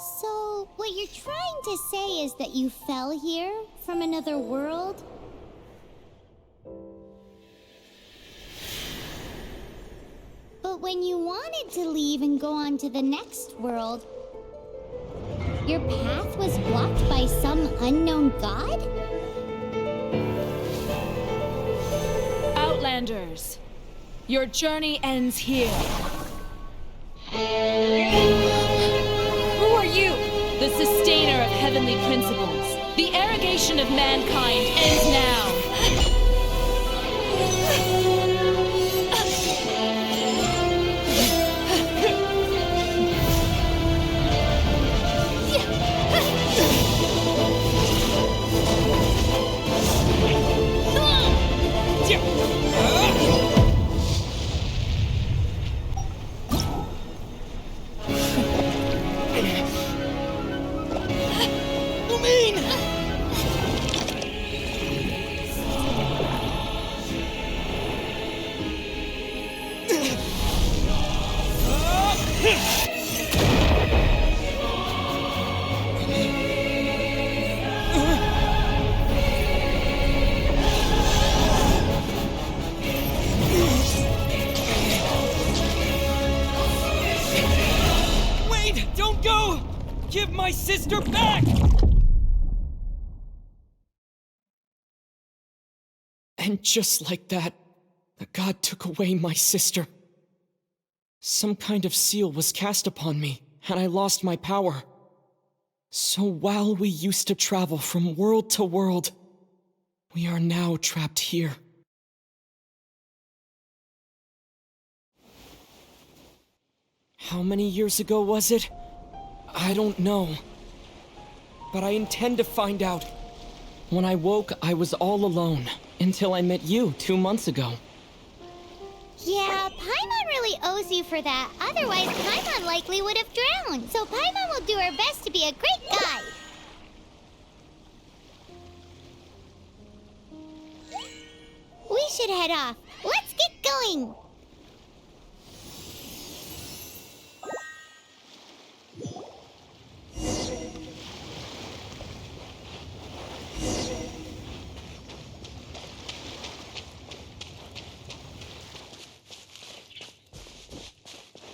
So, what you're trying to say is that you fell here from another world? But when you wanted to leave and go on to the next world, your path was blocked by some unknown god? Outlanders, your journey ends here. Who are you? The sustainer of heavenly principles. The arrogation of mankind ends now. Give my sister back! And just like that, the god took away my sister. Some kind of seal was cast upon me, and I lost my power. So while we used to travel from world to world, we are now trapped here. How many years ago was it? I don't know. But I intend to find out. When I woke, I was all alone, until I met you 2 months ago. Yeah, Paimon really owes you for that. Otherwise, Paimon likely would have drowned. So Paimon will do her best to be a great guide. We should head off. Let's get going!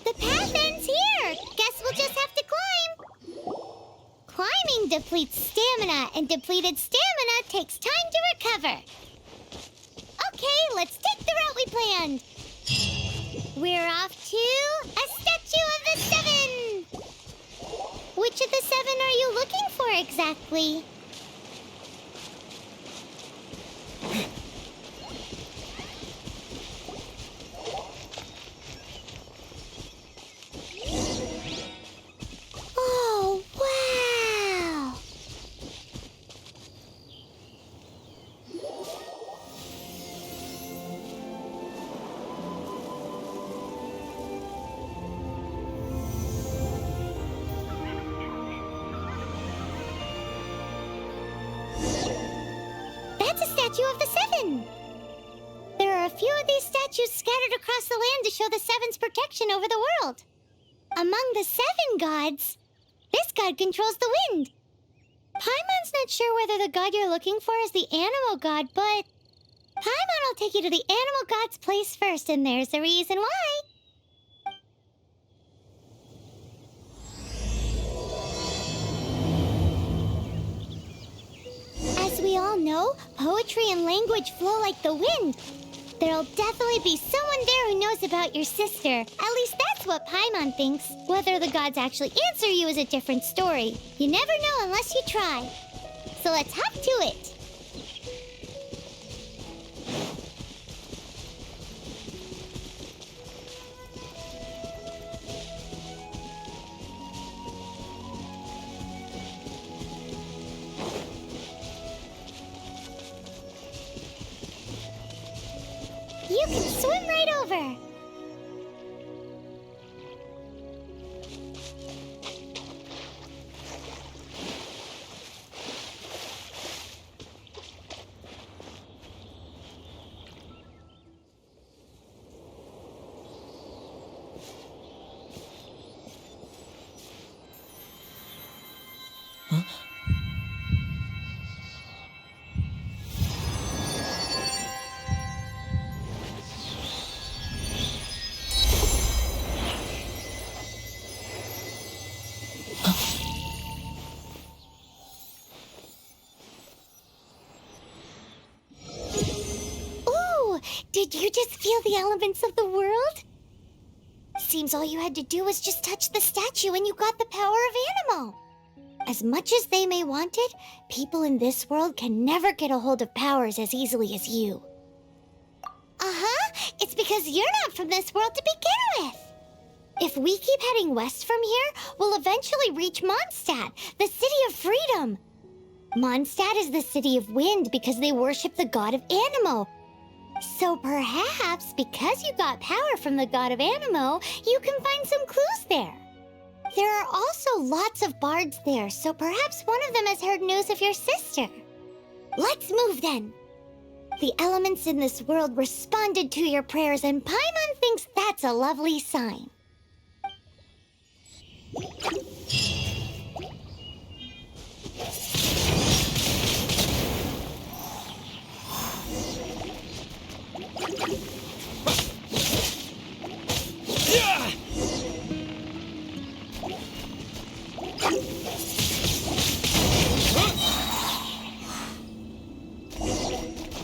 The path ends here! Guess we'll just have to climb! Climbing depletes stamina, and depleted stamina takes time to recover. Okay, let's take the route we planned. We're off to a statue of the seven! Which of the seven are you looking for exactly? Oh, wow! That's a statue of the seven! There are a few of these statues scattered across the land to show the seven's protection over the world. Among the seven gods, this god controls the wind. Paimon's not sure whether the god you're looking for is the animal god, but Paimon will take you to the animal god's place first, and there's the reason why. As we all know, poetry and language flow like the wind. There'll definitely be someone there who knows about your sister. At least that's what Paimon thinks. Whether the gods actually answer you is a different story. You never know unless you try. So let's hop to it. You can swim right over. Did you just feel the elements of the world? Seems all you had to do was just touch the statue and you got the power of Animo. As much as they may want it, people in this world can never get a hold of powers as easily as you. Uh-huh, it's because you're not from this world to begin with. If we keep heading west from here, we'll eventually reach Mondstadt, the city of freedom. Mondstadt is the city of wind because they worship the god of Animo. So perhaps, because you got power from the god of Animo, you can find some clues there. There are also lots of bards there, so perhaps one of them has heard news of your sister. Let's move then. The elements in this world responded to your prayers, and Paimon thinks that's a lovely sign.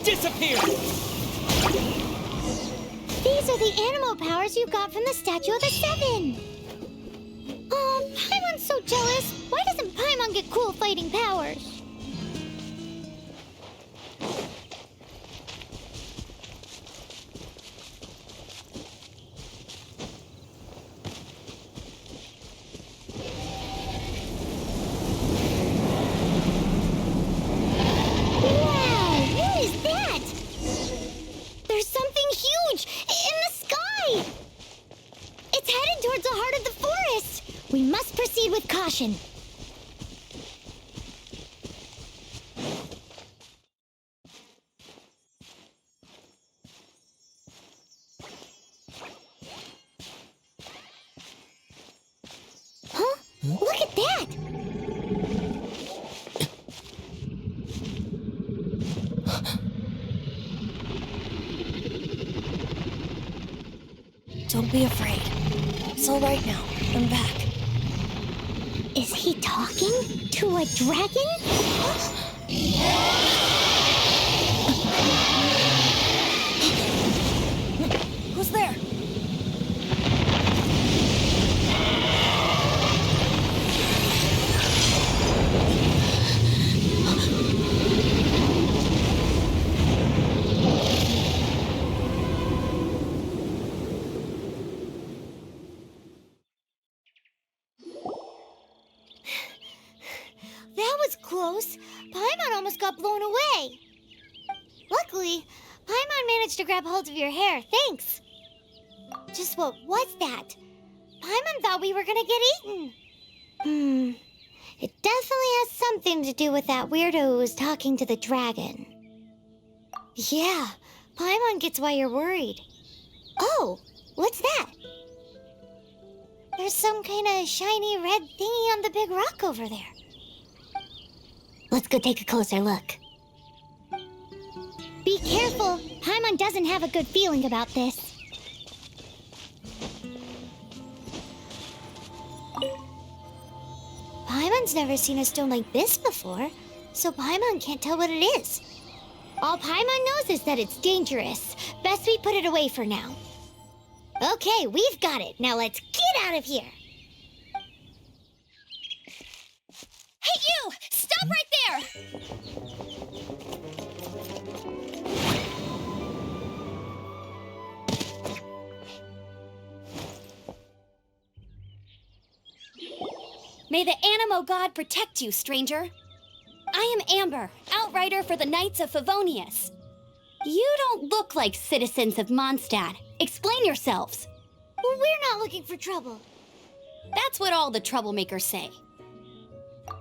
Disappear! These are the animal powers you got from the Statue of the Seven. Paimon's so jealous. Why doesn't Paimon get cool fighting powers? There's something huge in the sky! It's headed towards the heart of the forest! We must proceed with caution. Huh? Look at that! Don't be afraid. It's all right now. I'm back. Is he talking to a dragon? Who's there? That was close. Paimon almost got blown away. Luckily, Paimon managed to grab hold of your hair. Thanks. Just what was that? Paimon thought we were gonna get eaten. It definitely has something to do with that weirdo who was talking to the dragon. Yeah, Paimon gets why you're worried. Oh, what's that? There's some kind of shiny red thingy on the big rock over there. Let's go take a closer look. Be careful. Paimon doesn't have a good feeling about this. Paimon's never seen a stone like this before, so Paimon can't tell what it is. All Paimon knows is that it's dangerous. Best we put it away for now. Okay, we've got it. Now let's get out of here. Hey, you! Stop right there! May the Animo God protect you, stranger. I am Amber, outrider for the Knights of Favonius. You don't look like citizens of Mondstadt. Explain yourselves. Well, we're not looking for trouble. That's what all the troublemakers say.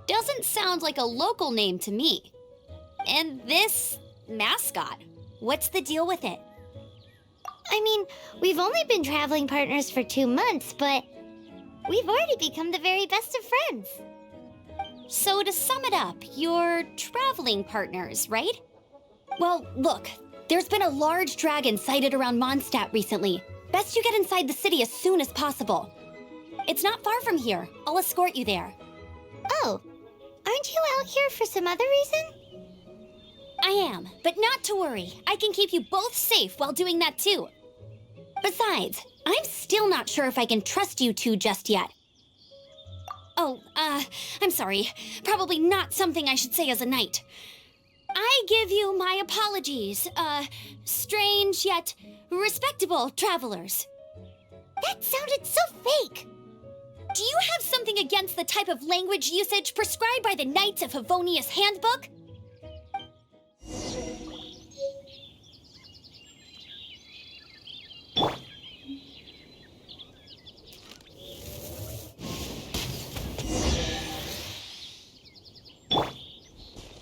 Doesn't sound like a local name to me. And this mascot, what's the deal with it? I mean, we've only been traveling partners for 2 months, but we've already become the very best of friends. So to sum it up, you're traveling partners, right? Well, look, there's been a large dragon sighted around Mondstadt recently. Best you get inside the city as soon as possible. It's not far from here. I'll escort you there. Oh, aren't you out here for some other reason? I am, but not to worry. I can keep you both safe while doing that too. Besides, I'm still not sure if I can trust you two just yet. Oh, I'm sorry. Probably not something I should say as a knight. I give you my apologies, strange yet respectable travelers. That sounded so fake. Do you have something against the type of language usage prescribed by the Knights of Favonius handbook?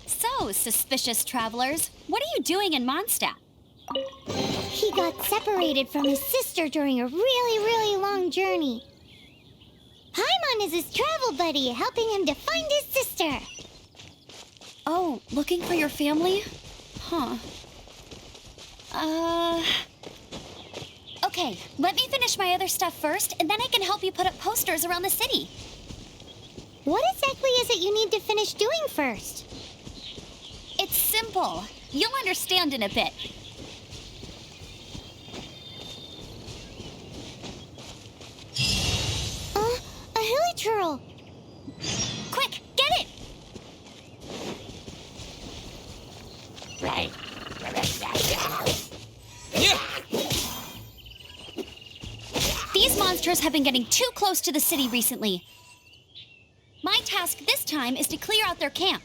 So, suspicious travelers, what are you doing in Mondstadt? He got separated from his sister during a really long journey. Paimon is his travel buddy, helping him to find his sister. Oh, looking for your family? Huh. Okay, let me finish my other stuff first, and then I can help you put up posters around the city. What exactly is it you need to finish doing first? It's simple. You'll understand in a bit. A hilichurl. Quick, get it! These monsters have been getting too close to the city recently. My task this time is to clear out their camp.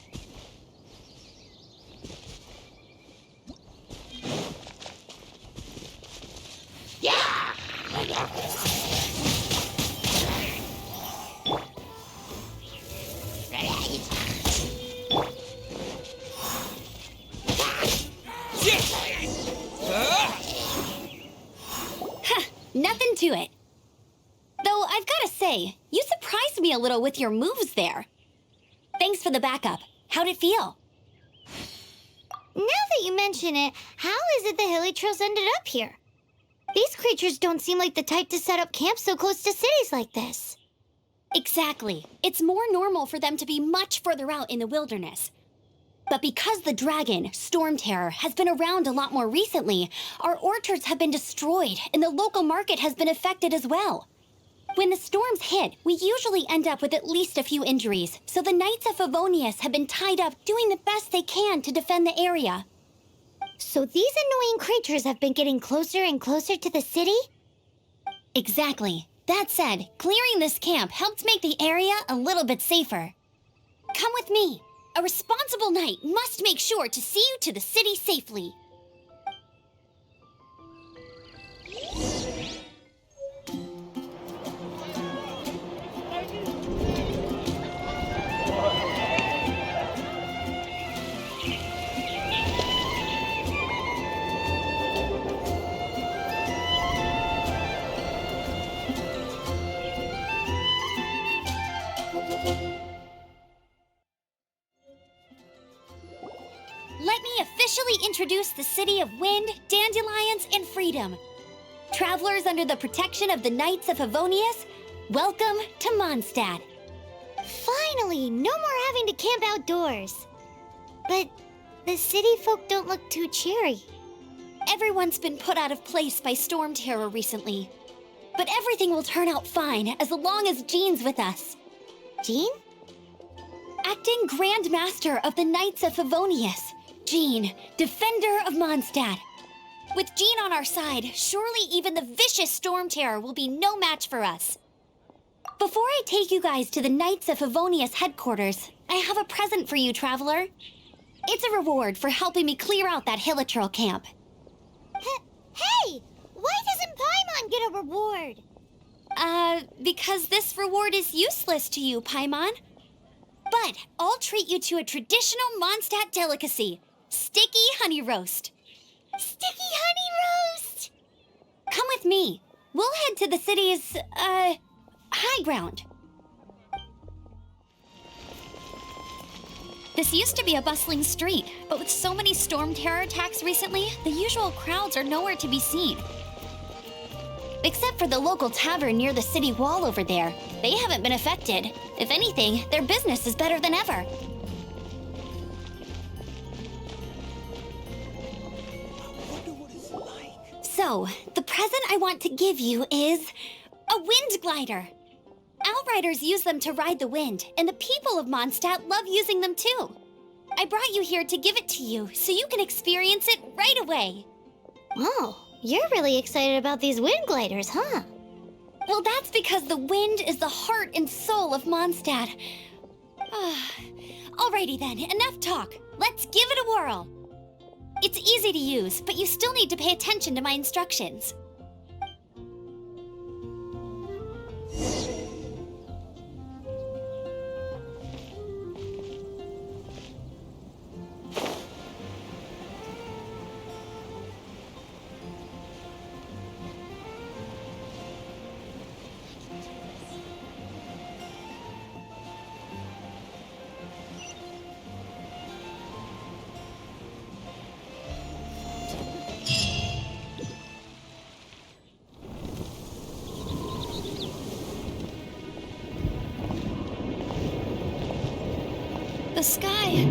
Nothing to it. Though I've got to say, you surprised me a little with your moves there. Thanks for the backup. How'd it feel? Now that you mention it, how is it the hilichurls ended up here? These creatures don't seem like the type to set up camp so close to cities like this. Exactly. It's more normal for them to be much further out in the wilderness. But because the dragon, Storm Terror, has been around a lot more recently, our orchards have been destroyed and the local market has been affected as well. When the storms hit, we usually end up with at least a few injuries, so the Knights of Favonius have been tied up doing the best they can to defend the area. So these annoying creatures have been getting closer and closer to the city? Exactly. That said, clearing this camp helped make the area a little bit safer. Come with me. A responsible knight must make sure to see you to the city safely. Let me officially introduce the city of wind, dandelions, and freedom. Travelers under the protection of the Knights of Favonius, welcome to Mondstadt. Finally, no more having to camp outdoors. But the city folk don't look too cheery. Everyone's been put out of place by Storm Terror recently. But everything will turn out fine as long as Jean's with us. Jean? Acting Grand Master of the Knights of Favonius. Jean, Defender of Mondstadt. With Jean on our side, surely even the vicious Storm Terror will be no match for us. Before I take you guys to the Knights of Favonius headquarters, I have a present for you, Traveler. It's a reward for helping me clear out that hilichurl camp. Hey! Why doesn't Paimon get a reward? Because this reward is useless to you, Paimon. But I'll treat you to a traditional Mondstadt delicacy. Sticky honey roast. Sticky honey roast! Come with me. We'll head to the city's, high ground. This used to be a bustling street, but with so many Storm Terror attacks recently, the usual crowds are nowhere to be seen. Except for the local tavern near the city wall over there. They haven't been affected. If anything, their business is better than ever. So, the present I want to give you is a wind glider. Outriders use them to ride the wind, and the people of Mondstadt love using them too. I brought you here to give it to you, so you can experience it right away. Oh, you're really excited about these wind gliders, huh? Well, that's because the wind is the heart and soul of Mondstadt. Alrighty then, enough talk. Let's give it a whirl. It's easy to use, but you still need to pay attention to my instructions. The sky.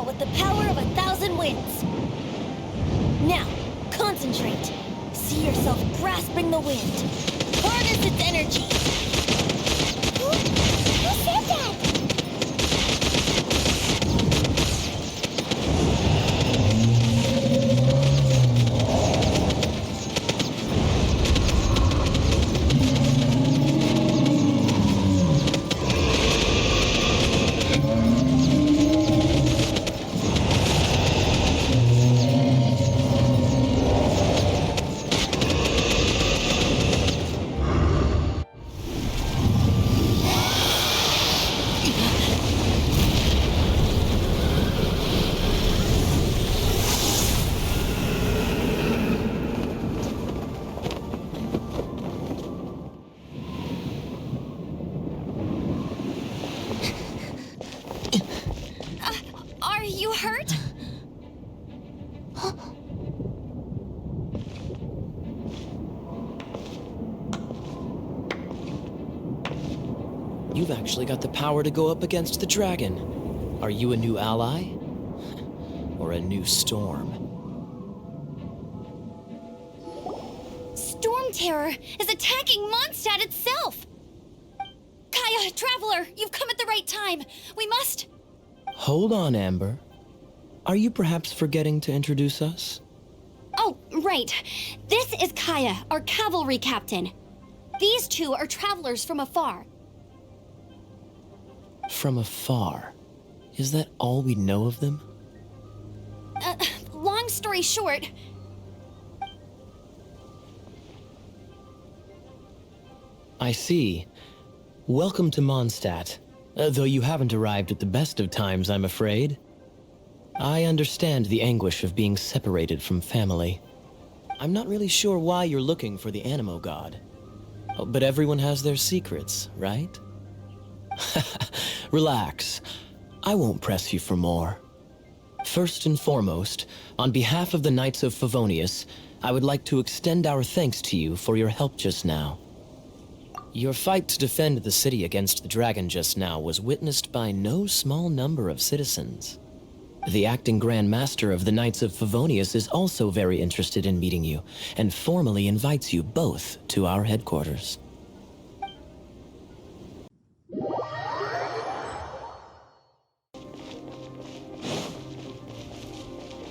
With the power of 1,000 winds. Now, concentrate. See yourself grasping the wind. Harness its energy. Who said that? Are you hurt? You've actually got the power to go up against the dragon. Are you a new ally? Or a new storm? Storm Terror is attacking Mondstadt itself! Kaya, Traveler, you've come at the right time. We must... Hold on, Amber. Are you perhaps forgetting to introduce us? Oh, right. This is Kaya, our cavalry captain. These two are travelers from afar. From afar? Is that all we know of them? Long story short... I see. Welcome to Mondstadt. Though you haven't arrived at the best of times, I'm afraid. I understand the anguish of being separated from family. I'm not really sure why you're looking for the Animo God. But everyone has their secrets, right? Relax. I won't press you for more. First and foremost, on behalf of the Knights of Favonius, I would like to extend our thanks to you for your help just now. Your fight to defend the city against the dragon just now was witnessed by no small number of citizens. The acting Grand Master of the Knights of Favonius is also very interested in meeting you, and formally invites you both to our headquarters.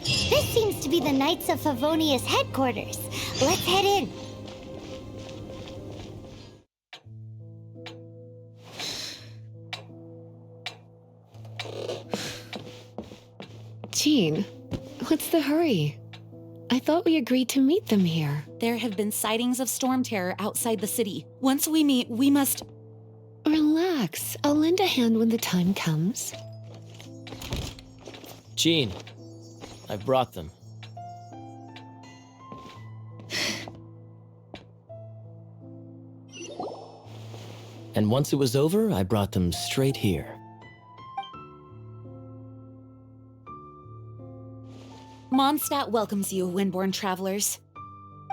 This seems to be the Knights of Favonius headquarters. Let's head in. Jean, what's the hurry? I thought we agreed to meet them here. There have been sightings of storm terror outside the city. Once we meet, we must... Relax. I'll lend a hand when the time comes. Jean, I've brought them. And once it was over, I brought them straight here. Mondstadt welcomes you, Windborn travelers.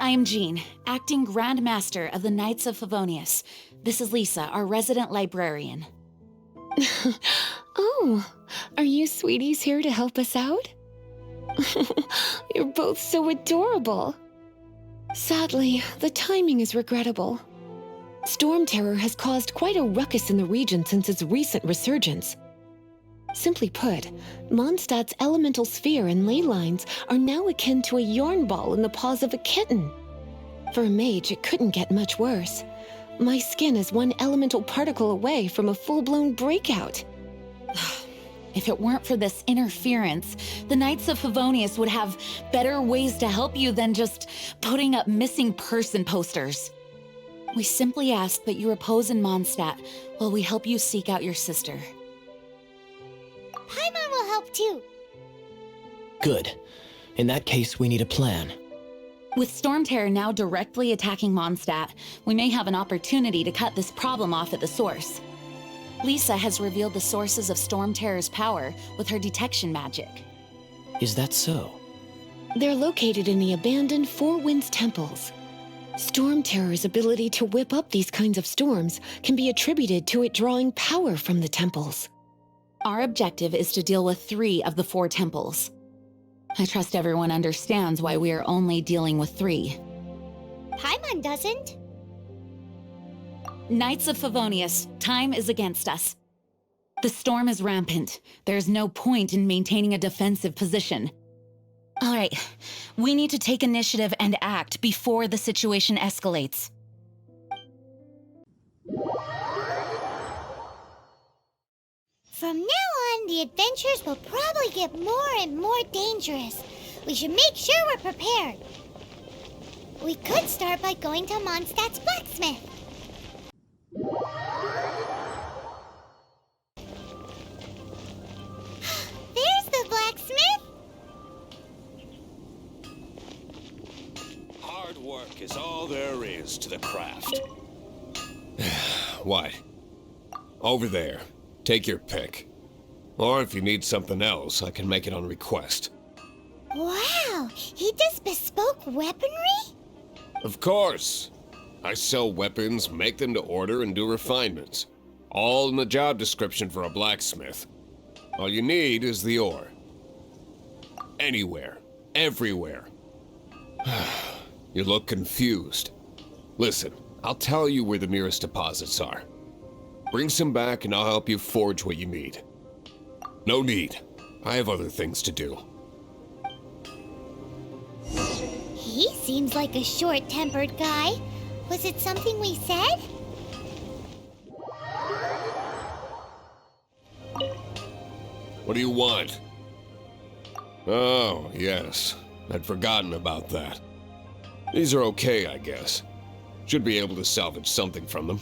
I am Jean, acting Grand Master of the Knights of Favonius. This is Lisa, our resident librarian. Oh, are you sweeties here to help us out? You're both so adorable. Sadly, the timing is regrettable. Storm terror has caused quite a ruckus in the region since its recent resurgence. Simply put, Mondstadt's elemental sphere and ley lines are now akin to a yarn ball in the paws of a kitten. For a mage, it couldn't get much worse. My skin is one elemental particle away from a full-blown breakout. If it weren't for this interference, the Knights of Favonius would have better ways to help you than just putting up missing person posters. We simply ask that you repose in Mondstadt while we help you seek out your sister. Paimon will help too. Good. In that case, we need a plan. With Storm Terror now directly attacking Mondstadt, we may have an opportunity to cut this problem off at the source. Lisa has revealed the sources of Storm Terror's power with her detection magic. Is that so? They're located in the abandoned Four Winds temples. Storm Terror's ability to whip up these kinds of storms can be attributed to it drawing power from the temples. Our objective is to deal with 3 of the 4 temples. I trust everyone understands why we are only dealing with 3. Paimon doesn't. Knights of Favonius, time is against us. The storm is rampant. There's no point in maintaining a defensive position. All right, we need to take initiative and act before the situation escalates. From now on, the adventures will probably get more and more dangerous. We should make sure we're prepared. We could start by going to Mondstadt's blacksmith. There's the blacksmith. Hard work is all there is to the craft. What? Over there. Take your pick. Or if you need something else, I can make it on request. Wow, he does bespoke weaponry? Of course. I sell weapons, make them to order, and do refinements. All in the job description for a blacksmith. All you need is the ore. Anywhere. Everywhere. You look confused. Listen, I'll tell you where the nearest deposits are. Bring some back and I'll help you forge what you need. No need. I have other things to do. He seems like a short-tempered guy. Was it something we said? What do you want? Oh, yes. I'd forgotten about that. These are okay, I guess. Should be able to salvage something from them.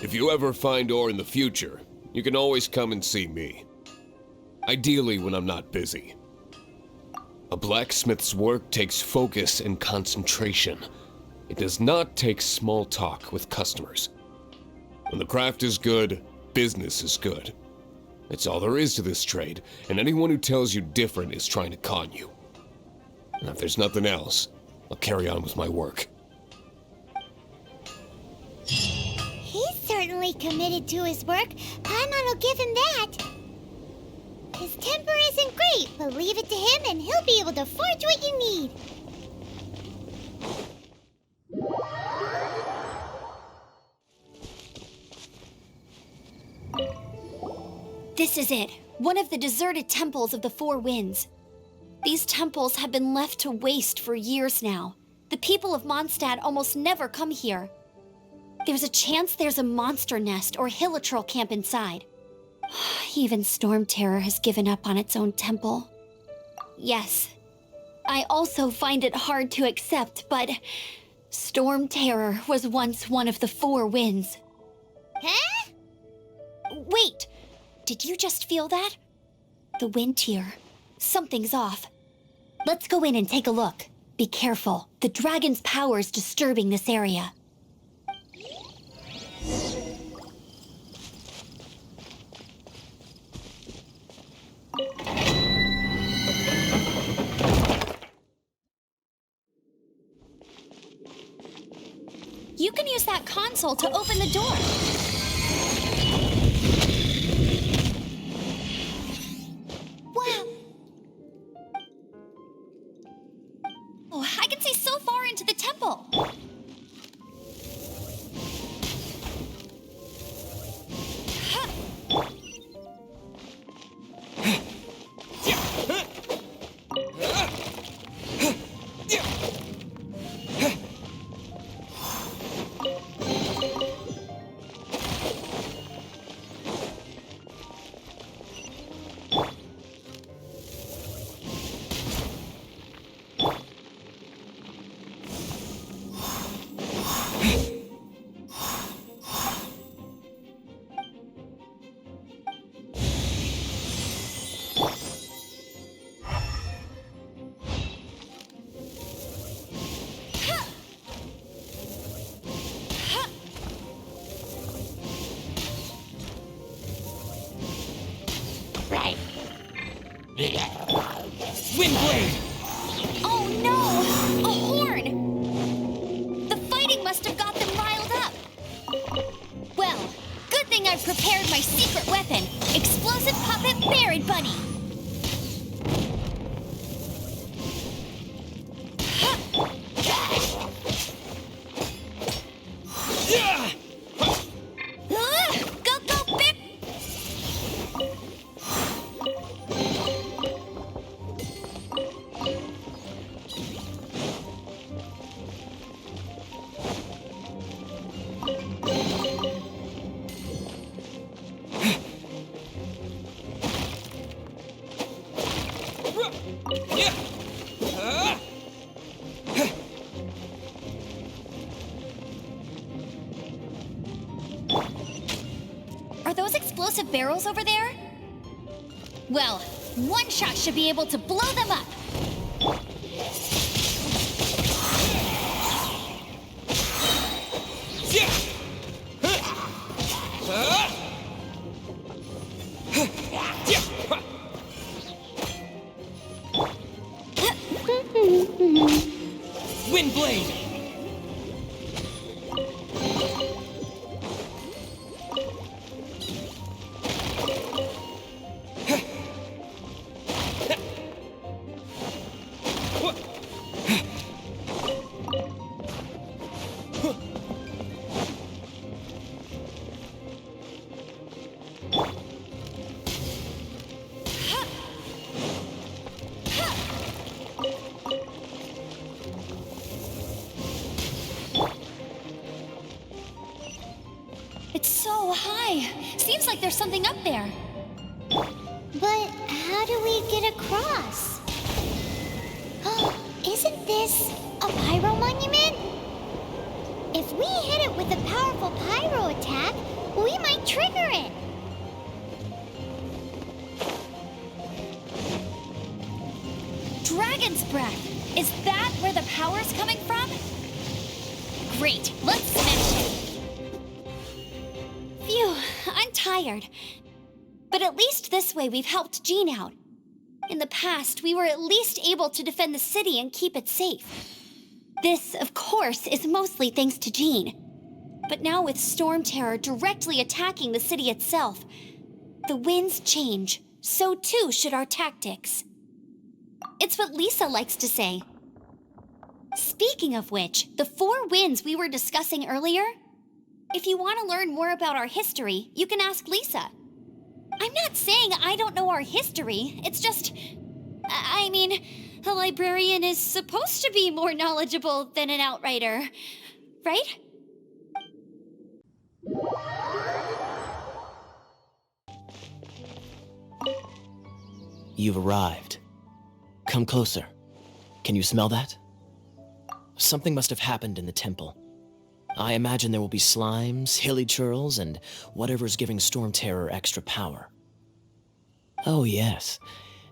If you ever find ore in the future, you can always come and see me. Ideally when I'm not busy. A blacksmith's work takes focus and concentration. It does not take small talk with customers. When the craft is good, business is good. That's all there is to this trade, and anyone who tells you different is trying to con you. And if there's nothing else, I'll carry on with my work. He's certainly committed to his work. Paimon will give him that. His temper isn't great, but leave it to him and he'll be able to forge what you need. This is it. One of the deserted temples of the Four Winds. These temples have been left to waste for years now. The people of Mondstadt almost never come here. There's a chance there's a monster nest or hilichurl camp inside. Even Storm Terror has given up on its own temple. Yes, I also find it hard to accept, but Storm Terror was once one of the Four Winds. Huh? Wait! Did you just feel that? The wind here. Something's off. Let's go in and take a look. Be careful. The dragon's power is disturbing this area. You can use that console to open the door. Wow. Oh, I can see so far into the temple. Windblade! Oh no! A horn! The fighting must have got them riled up. Well, good thing I've prepared my secret weapon, Explosive Puppet Buried Bunny. Go, go, Bick! Are those explosive barrels over there? Well, one shot should be able to blow them up. Windblade! It's so high. Seems like there's something up there. But how do we get across? Oh, isn't this a pyro monument? If we hit it with a powerful pyro attack, we might trigger it. Dragon's breath. Is that where the power's coming from? Great, let's smash it. Phew, I'm tired. But at least this way we've helped Jean out. In the past, we were at least able to defend the city and keep it safe. This, of course, is mostly thanks to Jean. But now with Storm Terror directly attacking the city itself, the winds change, so too should our tactics. It's what Lisa likes to say. Speaking of which, the 4 winds we were discussing earlier, if you want to learn more about our history, you can ask Lisa. I'm not saying I don't know our history, it's just... I mean, a librarian is supposed to be more knowledgeable than an outrider, right? You've arrived. Come closer. Can you smell that? Something must have happened in the temple. I imagine there will be slimes, hilly churls, and whatever's giving Storm Terror extra power. Oh yes,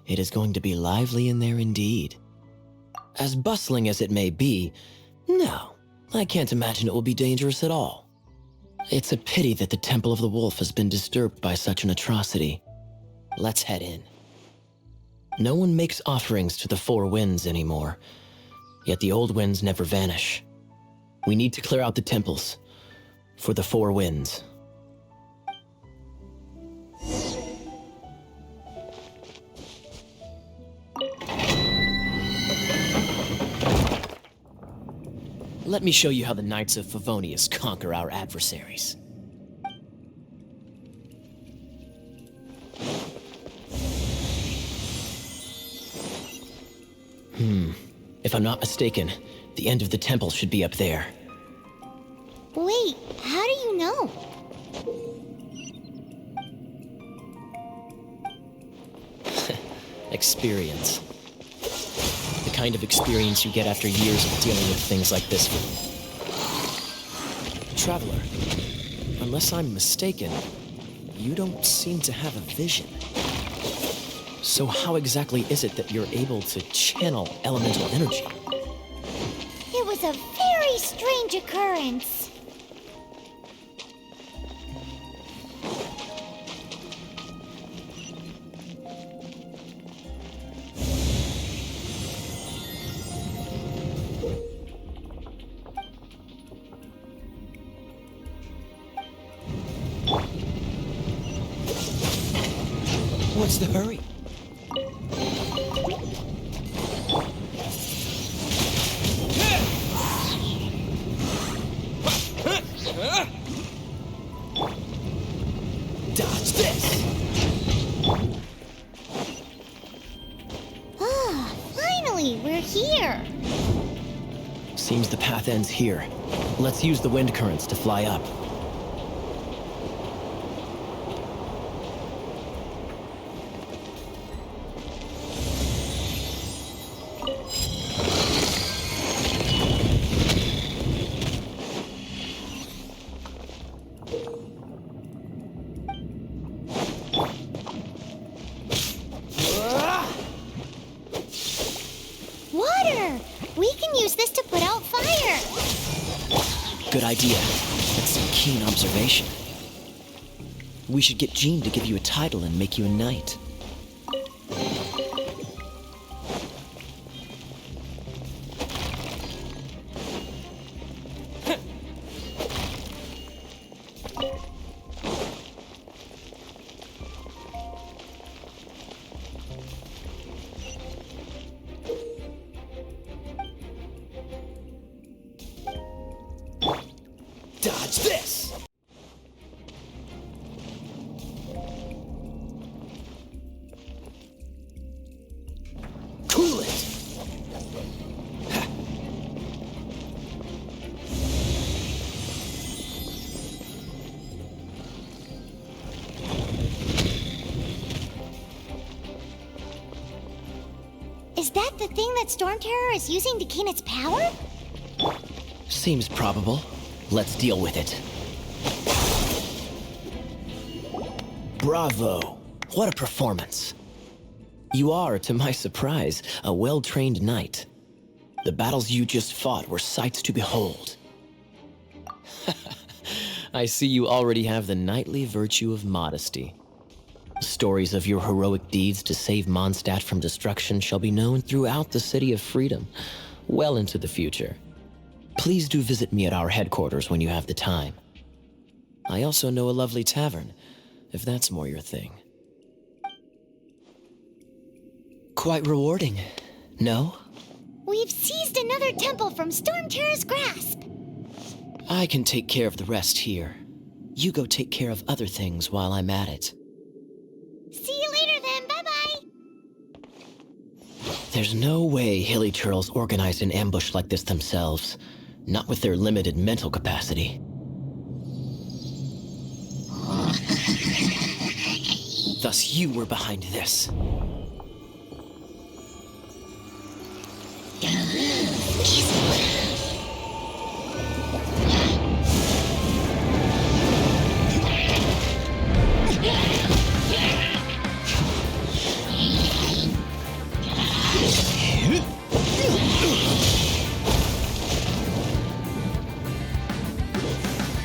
it is going to be lively in there indeed. As bustling as it may be, no, I can't imagine it will be dangerous at all. It's a pity that the Temple of the Wolf has been disturbed by such an atrocity. Let's head in. No one makes offerings to the 4 winds anymore, yet the old winds never vanish. We need to clear out the temples for the 4 winds. Let me show you how the Knights of Favonius conquer our adversaries. If I'm not mistaken, the end of the temple should be up there. Wait, how do you know? Experience. The kind of experience you get after years of dealing with things like this one. Traveler, unless I'm mistaken, you don't seem to have a vision. So how exactly is it that you're able to channel elemental energy? It was a very strange occurrence. What's the hurry? Dodge this! Ah, finally, we're here. Seems the path ends here. Let's use the wind currents to fly up. Water! We can use this to put out fire. Good idea. That's some keen observation. We should get Jean to give you a title and make you a knight. Dodge this! Cool it! Ha. Is that the thing that Storm Terror is using to gain its power? Seems probable. Let's deal with it. Bravo! What a performance! You are, to my surprise, a well-trained knight. The battles you just fought were sights to behold. I see you already have the knightly virtue of modesty. Stories of your heroic deeds to save Mondstadt from destruction shall be known throughout the City of Freedom, well into the future. Please do visit me at our headquarters when you have the time. I also know a lovely tavern, if that's more your thing. Quite rewarding, no? We've seized another temple from Stormterror's grasp. I can take care of the rest here. You go take care of other things while I'm at it. See you later then, bye-bye. There's no way Hilly Turtles organized an ambush like this themselves, not with their limited mental capacity. Thus you were behind this.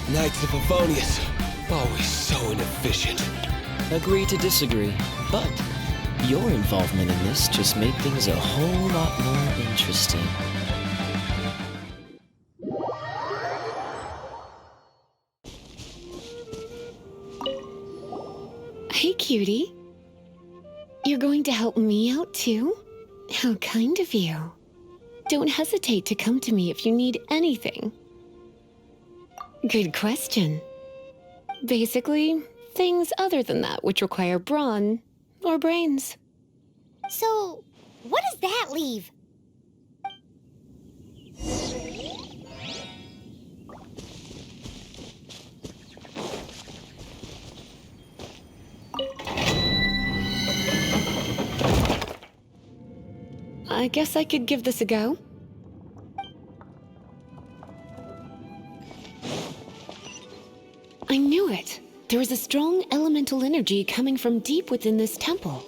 Knights of Favonius, always so inefficient. Agree to disagree, but your involvement in this just made things a whole lot more interesting. Hey, cutie. You're going to help me out too? How kind of you. Don't hesitate to come to me if you need anything. Good question. Basically, things other than that which require brawn or brains. So, what does that leave? I guess I could give this a go. I knew it. There is a strong elemental energy coming from deep within this temple.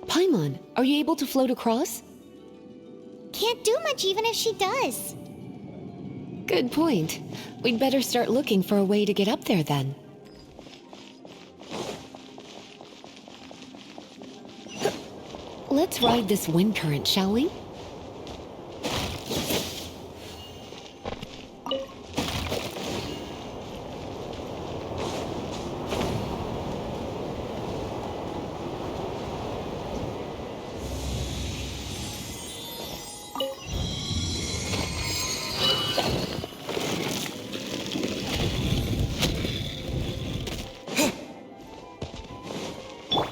Paimon, are you able to float across? Can't do much even if she does. Good point. We'd better start looking for a way to get up there then. Let's ride this wind current, shall we?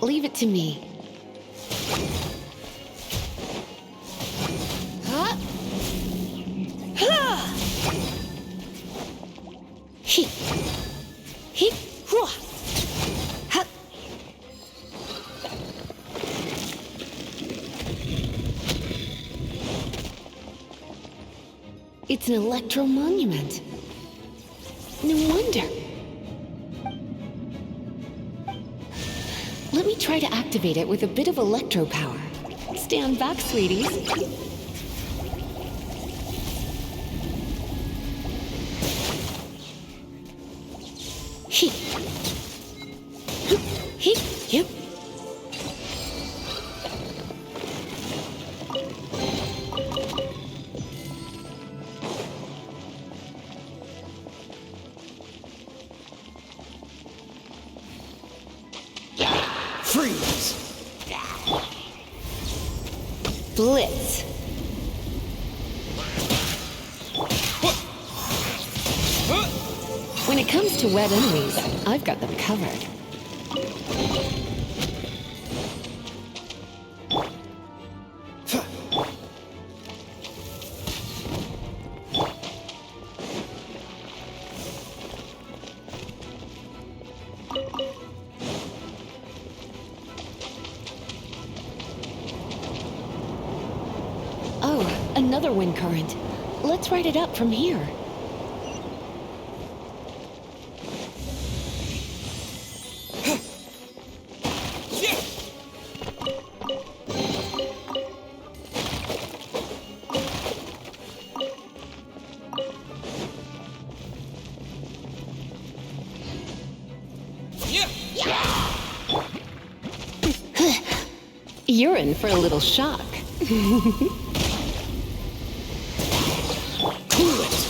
Leave it to me. It's an electro monument. No wonder. Let me try to activate it with a bit of electro power. Stand back, sweeties. He. He. Yep. Freeze! Blitz. When it comes to wet enemies, I've got them covered. Oh, another wind current. Let's ride it up from here. You're in for a little shock. Cool it!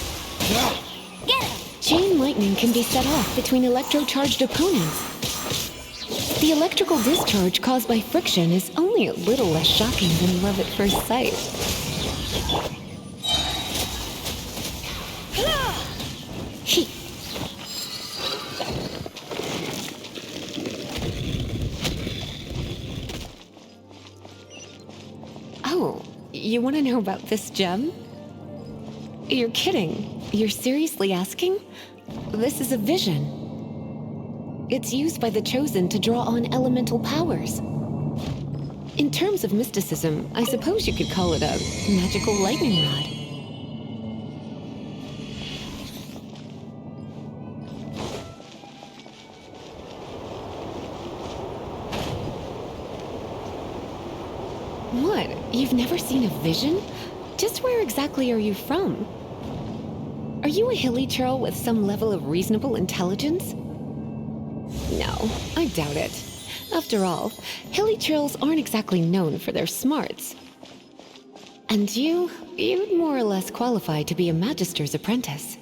Get him! Chain lightning sharpening can be set off between electrocharged opponents. The electrical discharge caused by friction is only a little less shocking than love at first sight. He. Oh, you want to know about this gem? You're kidding. You're seriously asking? This is a vision. It's used by the Chosen to draw on elemental powers. In terms of mysticism, I suppose you could call it a magical lightning rod. What? You've never seen a vision? Just where exactly are you from? Are you a hilly churl with some level of reasonable intelligence? No, I doubt it. After all, hilly churls aren't exactly known for their smarts. And you'd more or less qualify to be a magister's apprentice.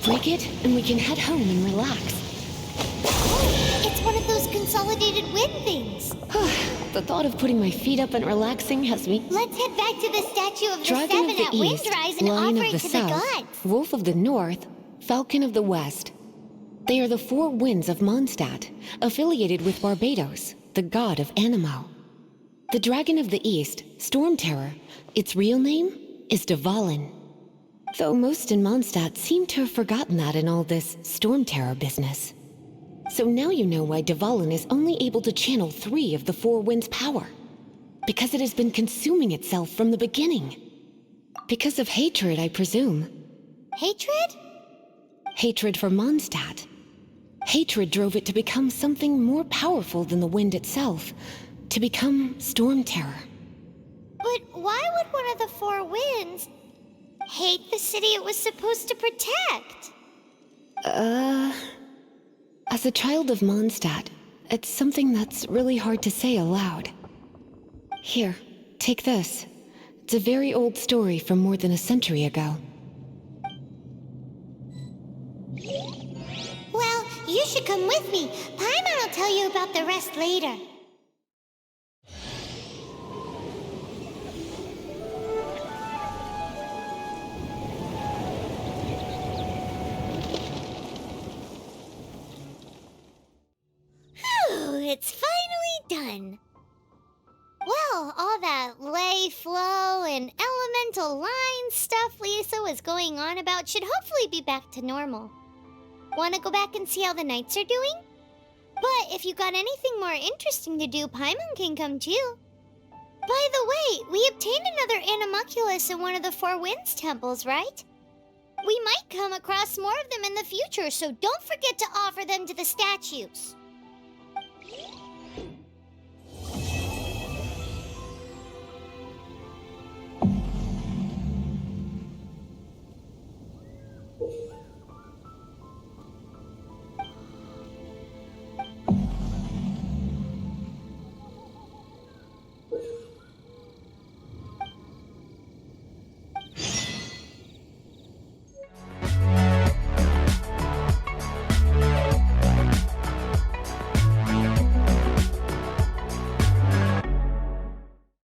Break it, and we can head home and relax. It's one of those consolidated wind things. The thought of putting my feet up and relaxing has me... Let's head back to the statue of the Dragon Seven of the at East, Windrise and Lion offer of the it to South, the gods. Wolf of the North, Falcon of the West. They are the four winds of Mondstadt, affiliated with Barbados, the god of Anemo. The Dragon of the East, Storm Terror, its real name is Dvalin. Though most in Mondstadt seem to have forgotten that in all this Storm Terror business. So now you know why Dvalin is only able to channel 3 of the four winds' power. Because it has been consuming itself from the beginning. Because of hatred, I presume. Hatred? Hatred for Mondstadt. Hatred drove it to become something more powerful than the wind itself. To become Storm Terror. But why would one of the four winds hate the city it was supposed to protect? As a child of Mondstadt, it's something that's really hard to say aloud. Here, take this. It's a very old story from more than a century ago. Well, you should come with me. Paimon will tell you about the rest later. It's finally done. Well, all that lay flow and elemental line stuff Lisa was going on about should hopefully be back to normal. Want to go back and see how the knights are doing? But if you got anything more interesting to do, Paimon can come too. By the way, we obtained another Animalculus in one of the Four Winds temples, right? We might come across more of them in the future, so don't forget to offer them to the statues.